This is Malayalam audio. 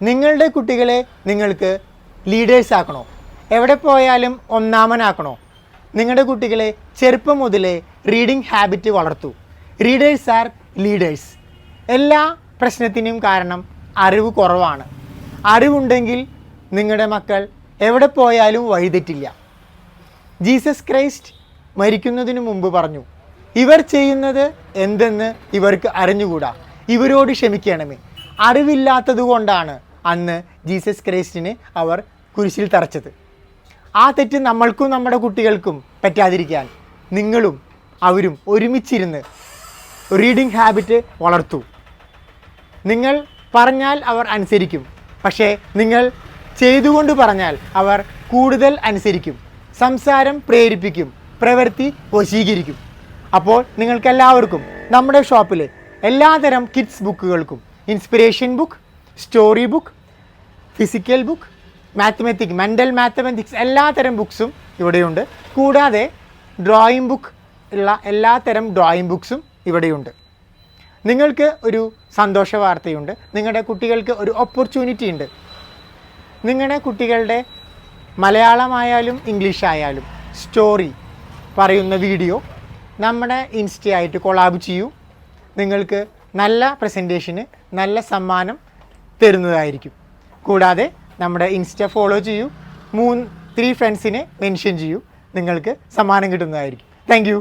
നിങ്ങളുടെ കുട്ടികളെ നിങ്ങൾക്ക് ലീഡേഴ്സ് ആക്കണോ? എവിടെ പോയാലും ഒന്നാമനാക്കണോ? നിങ്ങളുടെ കുട്ടികളെ ചെറുപ്പം മുതലേ റീഡിംഗ് ഹാബിറ്റ് വളർത്തൂ. Readers are leaders. എല്ലാ പ്രശ്നത്തിനും കാരണം അറിവ് കുറവാണ്. അറിവുണ്ടെങ്കിൽ നിങ്ങളുടെ മക്കൾ എവിടെ പോയാലും വഴിതെറ്റില്ല. ജീസസ് ക്രൈസ്റ്റ് മരിക്കുന്നതിന് മുമ്പ് പറഞ്ഞു, ഇവർ ചെയ്യുന്നത് എന്തെന്ന് ഇവർക്ക് അറിഞ്ഞുകൂടാ, ഇവരോട് ക്ഷമിക്കണമേ. അറിവില്ലാത്തത് കൊണ്ടാണ് അന്ന് ജീസസ് ക്രൈസ്റ്റിനെ അവർ കുരിശിൽ തറച്ചത്. ആ തെറ്റ് നമ്മൾക്കും നമ്മുടെ കുട്ടികൾക്കും പറ്റാതിരിക്കാൻ നിങ്ങളും അവരും ഒരുമിച്ചിരുന്ന് റീഡിംഗ് ഹാബിറ്റ് വളർത്തൂ. നിങ്ങൾ പറഞ്ഞാൽ അവർ അനുസരിക്കും, പക്ഷേ നിങ്ങൾ ചെയ്തുകൊണ്ട് പറഞ്ഞാൽ അവർ കൂടുതൽ അനുസരിക്കും. സംസാരം പ്രേരിപ്പിക്കും, പ്രവൃത്തി വശീകരിക്കും. അപ്പോൾ നിങ്ങൾക്കെല്ലാവർക്കും നമ്മുടെ ഷോപ്പിൽ എല്ലാതരം കിഡ്സ് ബുക്കുകൾക്കും inspiration book, story book, physical book, mental mathematics എല്ലാത്തരം ബുക്സും ഇവിടെയുണ്ട്. കൂടാതെ ഡ്രോയിങ് ബുക്ക് ഉള്ള എല്ലാത്തരം ഡ്രോയിങ് ബുക്സും ഇവിടെയുണ്ട്. നിങ്ങൾക്ക് ഒരു സന്തോഷ വാർത്തയുണ്ട്. നിങ്ങളുടെ കുട്ടികൾക്ക് ഒരു ഓപ്പർച്യൂണിറ്റി ഉണ്ട്. നിങ്ങളുടെ കുട്ടികളുടെ മലയാളമായാലും ഇംഗ്ലീഷായാലും സ്റ്റോറി പറയുന്ന വീഡിയോ നമ്മുടെ ഇൻസ്റ്റയായിട്ട് കൊളാബ് ചെയ്യൂ. നിങ്ങൾക്ക് നല്ല പ്രസൻറ്റേഷന് നല്ല സമ്മാനം തരുന്നതായിരിക്കും. കൂടാതെ നമ്മുടെ ഇൻസ്റ്റ ഫോളോ ചെയ്യൂ. 3 ഫ്രണ്ട്സിനെ മെൻഷൻ ചെയ്യൂ. നിങ്ങൾക്ക് സമ്മാനം കിട്ടുന്നതായിരിക്കും. Thank you.